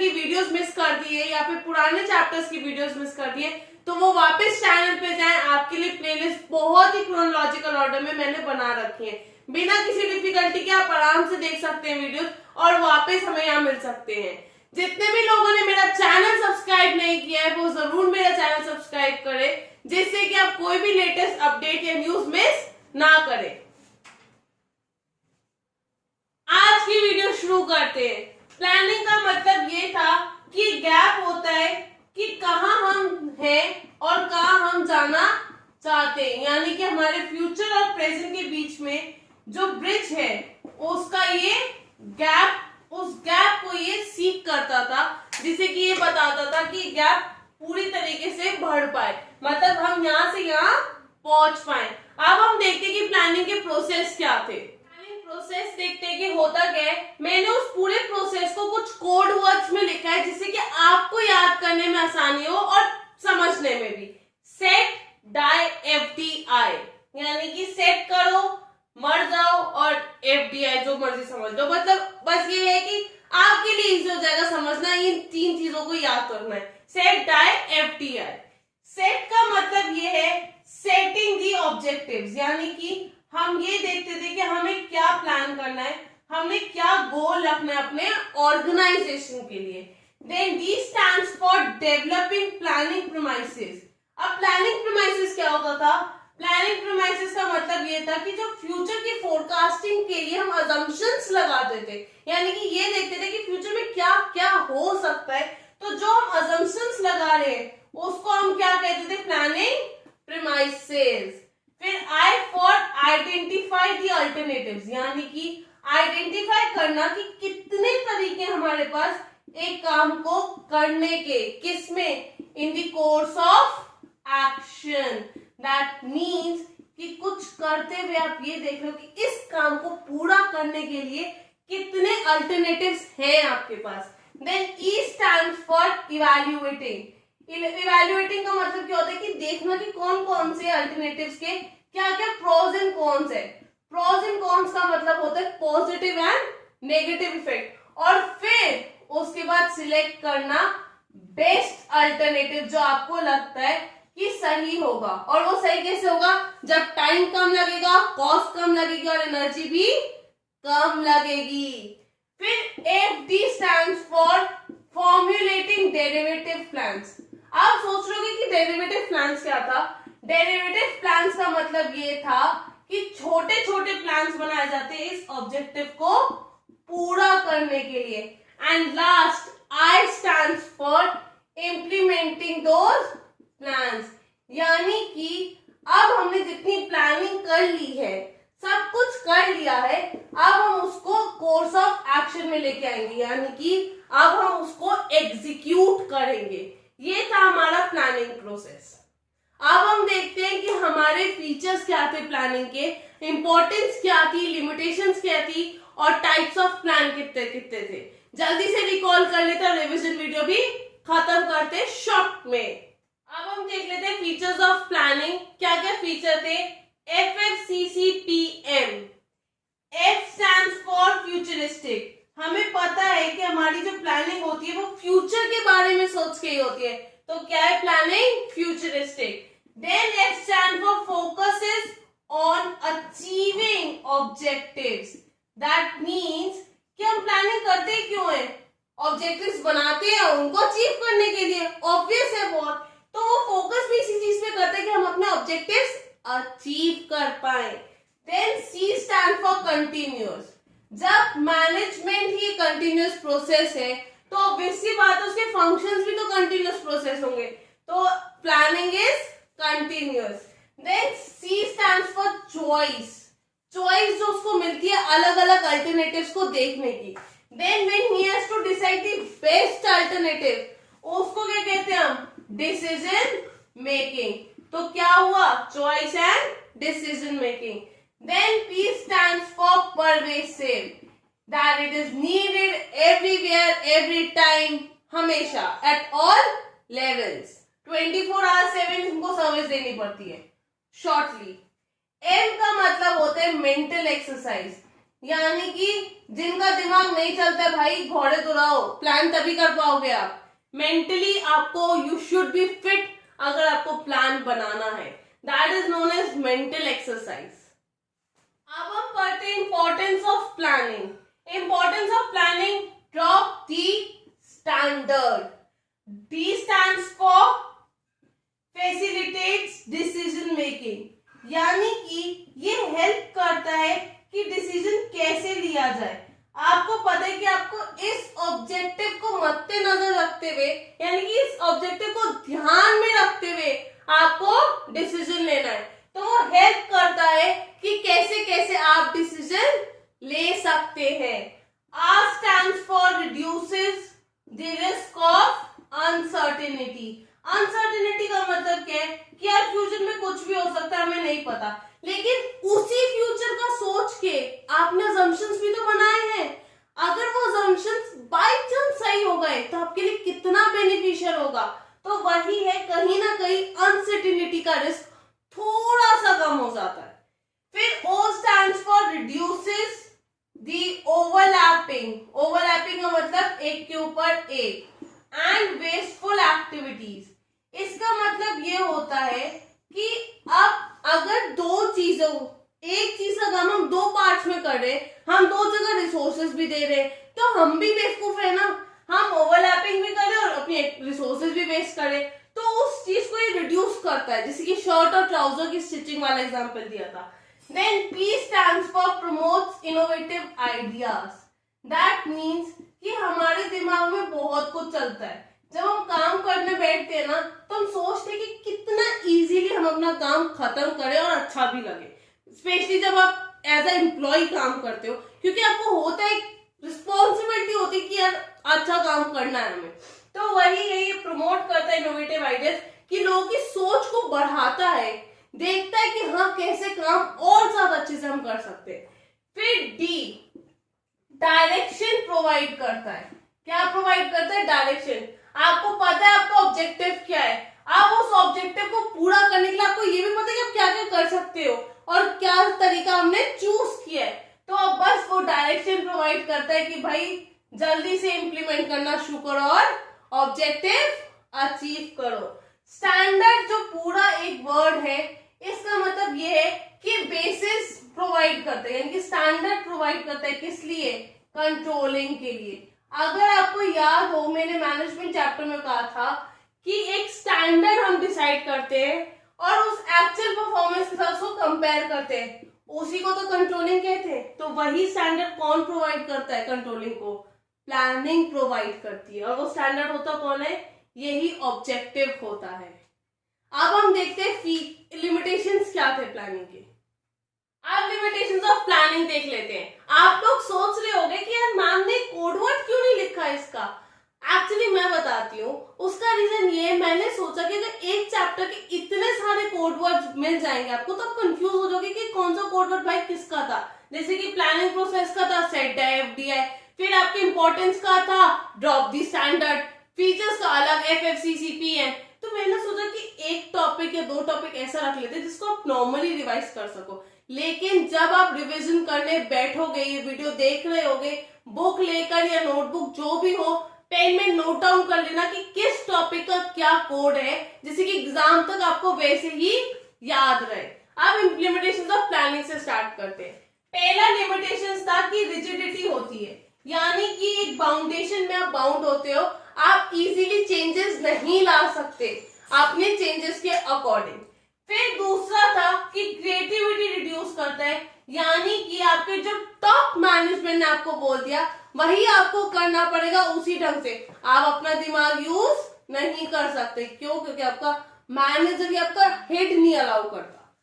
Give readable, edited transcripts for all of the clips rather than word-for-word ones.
की videos miss कर दी है या फिर पुराने चैप्टर्स की वीडियोस मिस कर दी है तो वो वापस चैनल पे जाएं। आपके लिए प्लेलिस्ट बहुत ही क्रोनोलॉजिकल ऑर्डर में मैंने बना रखी है, बिना किसी डिफिकल्टी के आप आराम से देख सकते हैं वीडियोस और वापस हमें यहाँ मिल सकते हैं। जितने भी लोगों ने मेरा चैनल सब्सक्राइब नहीं किया है वो जरूर मेरा चैनल सब्सक्राइब करें, जिससे कि आप कोई भी लेटेस्ट अपडेट या न्यूज मिस ना करें। आज की वीडियो शुरू करते हैं। प्लानिंग का मतलब ये था कि गैप होता है कि कहां हम हैं और कहां हम जाना चाहते हैं, यानी कि हमारे फ्यूचर और प्रेजेंट के बीच में जो ब्रिज है उसका ये गैप, उस गैप को ये सीख करता था, जिसे कि ये बताता था कि गैप पूरी तरीके से बढ़ पाए, मतलब हम यहाँ से यहाँ पहुंच पाए। अब हम देखते हैं कि प्लानिंग के प्रोसेस क्या थे। प्लानिंग प्रोसेस देखते हैं कि होता क्या है। मैंने उस पूरे प्रोसेस को कुछ कोड वर्ड्स में लिखा है जिससे कि आपको याद करने में आसानी हो और समझने में भी। सेट, डाई, FDI, यानी कि सेट करो, मर जाओ, और FDI जो मर्जी समझ लो, मतलब बस ये है कि आपके लिए इजी हो जाएगा समझना, इन 3 चीजों को याद करना है। Set, die, FDI। सेट का मतलब ये है सेटिंग दी ऑब्जेक्टिव्स, यानी कि हम ये देखते थे कि हमें क्या प्लान करना है, हमें क्या गोल रखना है अपने ऑर्गेनाइजेशन के लिए। Then D stands for developing planning premises. अब प्लानिंग प्रीमाइसेस क्या होता था? प्लानिंग प्रीमाइसेस का मतलब ये था कि जो फ्यूचर की फोरकास्टिंग के लिए हम अजम्पशंस लगाते थे, यानी कि ये देखते थे कि फ्यूचर में क्या क्या हो सकता है, तो जो हम अजम्पशंस लगा रहे हैं उसको हम क्या कहते थे? Planning premises. फिर I for identify the alternatives, यानी कि आइडेंटिफाई करना कि कितने तरीके हमारे पास एक काम को करने के, किसमें? In the course of action. That means कि कुछ करते हुए आप ये देख लो कि इस काम को पूरा करने के लिए कितने अल्टरनेटिव्स हैं आपके पास। Then E stands for evaluating. Evaluating का मतलब क्या होता है कि देखना कि कौन कौन से अल्टरनेटिव्स के क्या क्या प्रोज एंड कॉन्स है। प्रोज एंड कॉन्स का मतलब होता है पॉजिटिव एंड नेगेटिव इफेक्ट, और फिर उसके बाद सिलेक्ट करना बेस्ट अल्टरनेटिव जो आपको लगता है कि सही होगा। और वो सही कैसे होगा? जब टाइम कम लगेगा, कॉस्ट कम लगेगी और एनर्जी भी कम लगेगी। फिर FD stands for formulating derivative plans. आप सोच रहे होंगे कि डेरिवेटिव प्लान्स क्या था? डेरिवेटिव प्लान्स का मतलब ये था कि छोटे छोटे प्लान्स बनाए जाते हैं इस ऑब्जेक्टिव को पूरा करने के लिए। And last I stands for implementing those plans, यानी कि अब हमने जितनी प्लानिंग कर ली है, सब कुछ कर लिया है, अब हम उसको कोर्स ऑफ एक्शन में लेके आएंगे, यानी कि अब हम उसको एग्जीक्यूट करेंगे। ये था हमारा प्लानिंग प्रोसेस। अब हम देखते हैं कि हमारे फीचर्स क्या थे प्लानिंग के, इंपॉर्टेंस क्या थी, लिमिटेशंस क्या थी, और टाइप्स ऑफ प्लान कितने कितने थे। जल्दी से रिकॉल कर लेते हैं, रिवीजन वीडियो भी खत्म करते शॉर्ट में। अब हम देख लेते हैं फीचर्स ऑफ प्लानिंग। क्या क्या फीचर थे? FFCCPM। F stands for futuristic. हमें पता है कि हमारी जो प्लानिंग होती है वो फ्यूचर के बारे में सोच के ही होती है, तो क्या है planning? Futuristic. Then F stands for focuses on achieving objectives। That means कि हम प्लानिंग करते क्यों है? ऑब्जेक्टिव्स बनाते हैं उनको अचीव करने के लिए, ऑब्वियस है बहुत, तो वो फोकस भी इसी चीज पे करते हैं कि हम अपने ऑब्जेक्टिव्स अचीव कर पाए। Then C stand for continuous. जब मैनेजमेंट ही कंटिन्यूअस प्रोसेस है तो ऑब्वियस सी बात है उसके फंक्शंस भी तो कंटिन्यूअस प्रोसेस होंगे, तो planning is continuous. Then C stand for choice. Choice जो उसको मिलती है अलग अलग अल्टरनेटिव्स को देखने की। Then when he has to decide the best alternative, उसको क्या कहते हैं हम? Decision making. तो क्या हुआ? Choice and decision making. Then P stands for pervasive, that it is needed everywhere, every time, हमेशा, at all levels, 24 hours 7 इनको सर्विस देनी पड़ती है। शॉर्टली M का मतलब होता है मेंटल एक्सरसाइज, यानी कि जिनका दिमाग नहीं चलता है भाई, घोड़े दुराओ, प्लान तभी कर पाओगे आप। मेंटली आपको यू शुड बी फिट अगर आपको प्लान बनाना है। That is known as mental exercise. अब हम पढ़ते हैं importance of planning. Importance of planning, drop the standard. D stands for facilitates decision making, यानी कि ये हेल्प करता है कि डिसीजन कैसे लिया जाए। आपको पता है कि आपको इस ऑब्जेक्टिव को मद्देनजर रखते हुए, यानी कि इस ऑब्जेक्टिव को ध्यान में रखते हुए आपको डिसीजन लेना है। तो वो हेल्प करता है कि कैसे कैसे आप डिसीजन ले सकते हैं। R stands for reduces the risk of uncertainty. Uncertainty का मतलब क्या है कि यार फ्यूचर में कुछ भी हो सकता है, हमें नहीं पता, लेकिन उसी फ्यूचर का सोच के आपने असम्पशंस भी तो बनाए हैं। अगर वो असम्पशंस बाय चांस सही हो गए तो आपके लिए कितना बेनिफिशियल होगा। तो वही है, कहीं ना कहीं अनसर्टेनिटी का रिस्क थोड़ा सा कम हो जाता है। फिर O stands for reduces the overlapping. Overlapping का मतलब एक के ऊपर एक, एंड वेस्टफुल एक्टिविटीज। इसका मतलब ये होता है कि अब अगर दो चीजों, एक चीज का काम हम दो पार्ट्स में कर रहे हैं, हम दो जगह रिसोर्सेज भी दे रहे हैं, तो हम भी बेवकूफ है ना। हम ओवरलैपिंग भी करें और अपने रिसोर्सेज भी वेस्ट करें, तो उस चीज को ये रिड्यूस करता है। जैसे कि शर्ट और ट्राउजर की स्टिचिंग वाला एग्जांपल दिया था। Then P stands for promotes innovative ideas. That means कि हमारे दिमाग में बहुत कुछ चलता है। जब हम काम करने बैठते हैं ना, तो हम सोचते हैं कि कितना इजीली हम अपना काम खत्म करें और अच्छा भी लगे। स्पेशली जब आप एज ए एम्प्लॉय काम करते हो, क्योंकि आपको होता है, रिस्पॉन्सिबिलिटी होती है कि यार अच्छा काम करना है हमें। तो वही है, ये प्रमोट करता है इनोवेटिव आइडियाज, कि लोगों की सोच को बढ़ाता है, देखता है कि हाँ कैसे काम और ज्यादा अच्छे से हम कर सकते हैं। फिर डी, डायरेक्शन प्रोवाइड करता है। क्या प्रोवाइड करता है? डायरेक्शन। आपको पता है आपका ऑब्जेक्टिव क्या है, आप उस ऑब्जेक्टिव को पूरा करने के लिए आपको ये भी पता है कि आप क्या क्या कर सकते हो और क्या तरीका हमने चूज किया है। तो अब बस वो डायरेक्शन प्रोवाइड करता है कि भाई जल्दी से इंप्लीमेंट करना शुरू करो और ऑब्जेक्टिव अचीव करो। स्टैंडर्ड जो पूरा एक वर्ड है, इसका मतलब ये है कि बेसिस प्रोवाइड करता है, यानी कि स्टैंडर्ड प्रोवाइड करता है किस लिए? कंट्रोलिंग के लिए। अगर आपको याद हो, मैंने मैनेजमेंट चैप्टर में कहा था कि एक स्टैंडर्ड हम डिसाइड करते हैं और उस एक्चुअल परफॉर्मेंस के साथ उसको कंपेयर करते हैं, उसी को तो कंट्रोलिंग कहते हैं। तो वही स्टैंडर्ड कौन प्रोवाइड करता है? कंट्रोलिंग को प्लानिंग प्रोवाइड करती है। और वो स्टैंडर्ड होता कौन है? यही ऑब्जेक्टिव होता है। अब हम देखते हैं लिमिटेशंस क्या थे प्लानिंग के। अब लिमिटेशंस ऑफ प्लानिंग देख लेते हैं। आप लोग सोच रहे होंगे कि यार मैम ने कोडवर्ड क्यों नहीं लिखा इसका। एक्चुअली मैं बताती हूँ, उसका रीजन ये, मैंने सोचा कि अगर एक चैप्टर के इतने सारे कोडवर्ड्स मिल जाएंगे आपको, तो आप कंफ्यूज हो जाओगे कि कौन सा कोडवर्ड भाई किसका था। जैसे कि प्लानिंग प्रोसेस का था सेट डाई FDI, फिर आपके इंपॉर्टेंस का था ड्रॉप दी स्टैंडर्ड, फीचर्स का अलग FFC CPM। तो मैंने सोचा कि एक टॉपिक या दो टॉपिक ऐसा रख लेते जिसको आप नॉर्मली रिवाइज कर सको। लेकिन जब आप रिवीजन करने बैठोगे, ये वीडियो देख रहे होगे, बुक लेकर या नोटबुक जो भी हो, पेन में नोट डाउन कर लेना कि किस टॉपिक का क्या कोड है, जिससे कि एग्जाम तक आपको वैसे ही याद रहे। अब इम्प्लीमेंटेशन ऑफ प्लानिंग से स्टार्ट करते हैं। पहला लिमिटेशन था कि रिजिडिटी होती है, यानी कि एक बाउंडेशन में आप बाउंड होते हो, आप इजीली चेंजेस नहीं ला सकते अपने चेंजेस के अकॉर्डिंग। फिर दूसरा था कि क्रिएटिविटी रिड्यूस करता है, यानी कि आपके जो टॉप मैनेजमेंट ने आपको बोल दिया वही आपको करना पड़ेगा उसी ढंग से। आप अपना दिमाग यूज नहीं कर सकते। क्यों? क्योंकि आपका मैनेजर या आपका हेड नहीं अलाउ करता।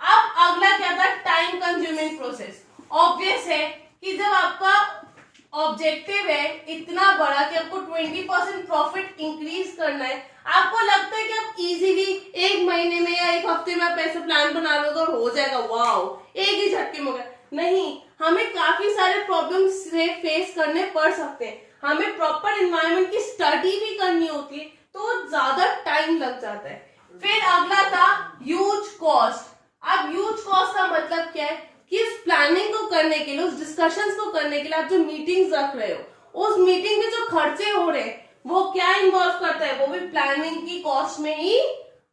अब अगला क्या था? Time consuming process. ऑब्वियस है कि जब आपका ऑब्जेक्टिव है इतना बड़ा कि आपको 20% प्रॉफिट इंक्रीज करना है, आपको लगता है कि आप इजीली एक महीने में या एक हफ्ते में आप ऐसे प्लान बना लोगे और हो जाएगा, वाओ एक ही झटके में हो गया। नहीं, हमें काफी सारे प्रॉब्लम्स से फेस करने पड़ सकते हैं। हमें प्रॉपर एनवायरनमेंट की स्टडी भी करनी होती है, तो ज्यादा टाइम लग जाता है। फिर अगला था ह्यूज कॉस्ट। अब ह्यूज कॉस्ट का मतलब क्या है कि इस प्लानिंग को करने के लिए, उस डिस्कशंस को करने के लिए आप जो मीटिंग्स रख रहे हो, उस मीटिंग में जो खर्चे हो रहे हैं वो क्या इन्वॉल्व करता है, वो भी प्लानिंग की कॉस्ट में ही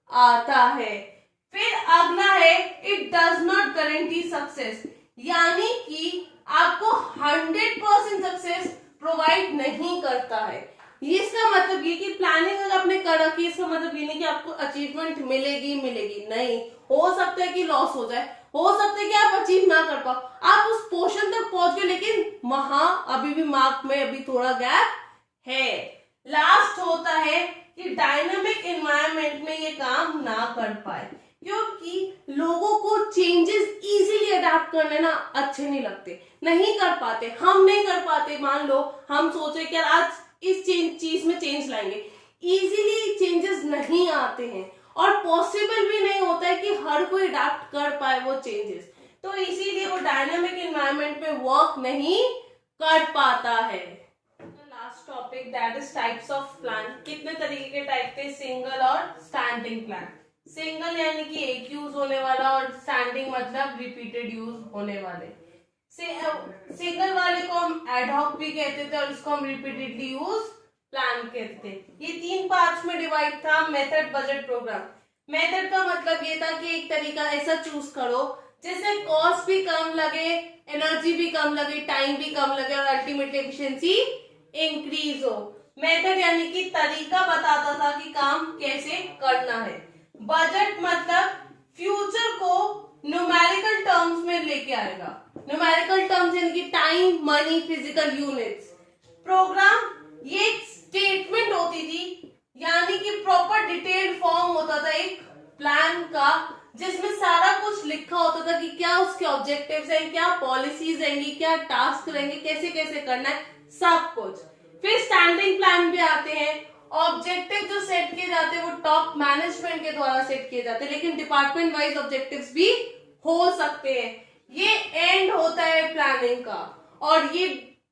आता है। फिर अगला है it does not guarantee success, यानी कि आपको 100% सक्सेस प्रोवाइड नहीं करता है। ये इसका मतलब ये कि प्लानिंग अगर आपने कर रखी है, इसका मतलब ये नहीं कि आपको अचीवमेंट मिलेगी नहीं, हो सकता है कि लॉस हो जाए, हो सकता है कि आप अचीव ना कर पाओ, आप उस पोर्शन तक पहुंच गए लेकिन वहां अभी भी मार्क में अभी थोड़ा गैप है। लास्ट होता है कि डायनामिक एनवायरनमेंट में ये काम ना कर पाए, क्योंकि लोगों को चेंजेस इजीली अडेप्ट करने ना अच्छे नहीं लगते, नहीं कर पाते, हम नहीं कर पाते। मान लो हम सोच रहे कि यार आज इस चीज में चेंज लाएंगे, इजीली चेंजेस नहीं आते हैं और पॉसिबल भी नहीं होता है कि हर कोई अडेप्ट कर पाए वो चेंजेस, तो इसीलिए वो डायनामिक एनवायरनमेंट में वर्क नहीं कर पाता है। Last topic that is types of plan. कितने तरीके के टाइप थे, सिंगल और स्टैंडिंग प्लान। सिंगल यानी कि एक यूज होने वाला और स्टैंडिंग मतलब रिपीटेड यूज होने वाले। सिंगल वाले को हम एडहॉक भी कहते थे और इसको हम रिपीटेडली यूज प्लान कहते थे। ये 3 पार्ट्स में डिवाइड था, मेथड, बजट, प्रोग्राम। मेथड का मतलब ये था कि एक तरीका ऐसा चूज करो जिससे कॉस्ट भी कम लगे, एनर्जी भी कम लगे, टाइम भी कम लगे और अल्टीमेटली एफिशिएंसी इंक्रीज हो। मेथड यानी कि तरीका बताता था कि काम कैसे करना है। बजट मतलब फ्यूचर को न्यूमेरिकल टर्म्स में लेके आएगा, न्यूमेरिकल टर्म्स यानी कि time, money, physical units. Programme ये एक स्टेटमेंट होती थी, यानी कि प्रॉपर डिटेल्ड फॉर्म होता था एक प्लान का, जिसमें सारा कुछ लिखा होता था कि क्या उसके ऑब्जेक्टिव्स हैं, क्या पॉलिसीज रहेंगी, क्या टास्क रहेंगे, कैसे कैसे करना है, सब कुछ। फिर स्टैंडिंग प्लान भी आते हैं। ऑब्जेक्टिव जो सेट किए जाते हैं वो टॉप मैनेजमेंट के द्वारा सेट किए जाते हैं, लेकिन डिपार्टमेंट वाइज ऑब्जेक्टिव्स भी हो सकते हैं। ये एंड होता है प्लानिंग का और ये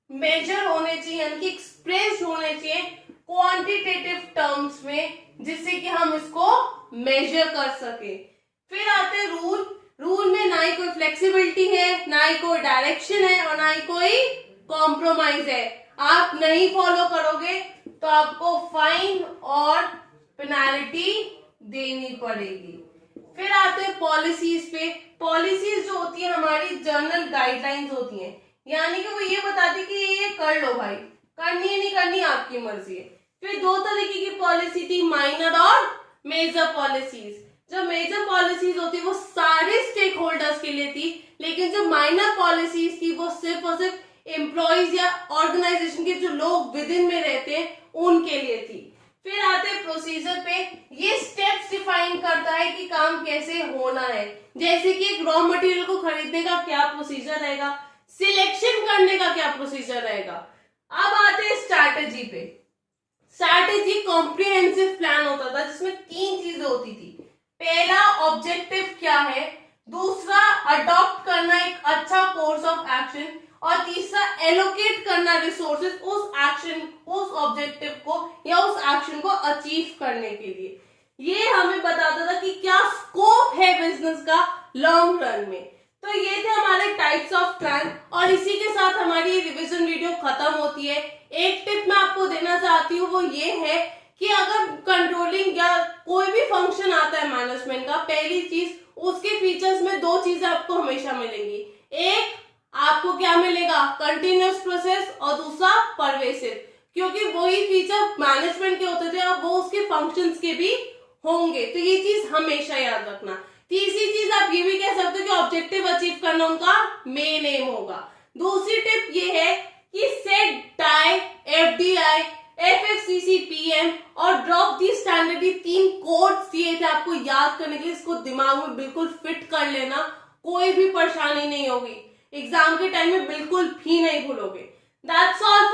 मेजर होने चाहिए, यानी कि एक्सप्रेस होने चाहिए क्वांटिटेटिव टर्म्स में, जिससे कि हम इसको मेजर कर सके। फिर आते हैं रूल। रूल में ना ही कोई फ्लेक्सिबिलिटी है, ना ही कोई डायरेक्शन है और ना ही कोई कॉम्प्रोमाइज है। आप नहीं फॉलो करोगे तो आपको फाइन और पेनाल्टी देनी पड़ेगी। फिर आते हैं पॉलिसीज पे। पॉलिसीज जो होती है हमारी जनरल गाइडलाइंस होती हैं, यानी कि वो ये बताती कि ये कर लो भाई, करनी है नहीं करनी आपकी मर्जी है। फिर 2 तरीके की पॉलिसी थी, माइनर और मेजर पॉलिसीज। जो मेजर पॉलिसीज होती है वो सारे स्टेक होल्डर्स के लिए थी, लेकिन जो माइनर पॉलिसीज थी वो सिर्फ और सिर्फ एम्प्लॉइज या ऑर्गेनाइजेशन के जो लोग विद इन में रहते हैं उनके लिए थी। फिर आते हैं प्रोसीजर पे। ये स्टेप्स डिफाइन करता है कि काम कैसे होना है, जैसे कि एक रॉ मटेरियल को खरीदने का क्या प्रोसीजर रहेगा, सिलेक्शन करने का क्या प्रोसीजर रहेगा। अब आते हैं स्ट्रैटेजी पे। स्ट्रैटेजी कॉम्प्रिहेंसिव प्लान होता था जिसमें 3 चीजें होती थी। पहला ऑब्जेक्टिव क्या है, दूसरा अडॉप्ट करना एक अच्छा कोर्स ऑफ एक्शन और तीसरा एलोकेट करना रिसोर्सेज उस एक्शन, उस ऑब्जेक्टिव को या उस एक्शन को अचीव करने के लिए। ये हमें बताता था कि क्या स्कोप है बिजनेस का लॉन्ग रन में। तो ये थे हमारे टाइप्स ऑफ प्लान और इसी के साथ हमारी रिवीजन वीडियो खत्म होती है। एक टिप मैं आपको देना चाहती हूँ, वो ये है कि अगर कंट्रोलिंग या कोई भी फंक्शन आता है मैनेजमेंट का, पहली चीज उसके फीचर्स में 2 चीजें आपको हमेशा मिलेंगी। एक आपको क्या मिलेगा, कंटिन्यूअस प्रोसेस, और दूसरा परवेसिव, क्योंकि वही फीचर मैनेजमेंट के होते थे और वो उसके फंक्शंस के भी होंगे, तो ये चीज हमेशा याद रखना। तीसरी चीज आप ये भी कह सकते हो कि ऑब्जेक्टिव अचीव करना उनका मेन एम होगा। दूसरी टिप ये है कि सेट डाई, एफडीआई, एफएफसीसी, पीएम और ड्रॉप दी स्टैंडर्ड, 3 कोड्स दिए थे आपको याद करने के लिए। इसको दिमाग में बिल्कुल फिट कर लेना, कोई भी परेशानी नहीं होगी, एग्जाम के टाइम में बिल्कुल भी नहीं भूलोगे। That's all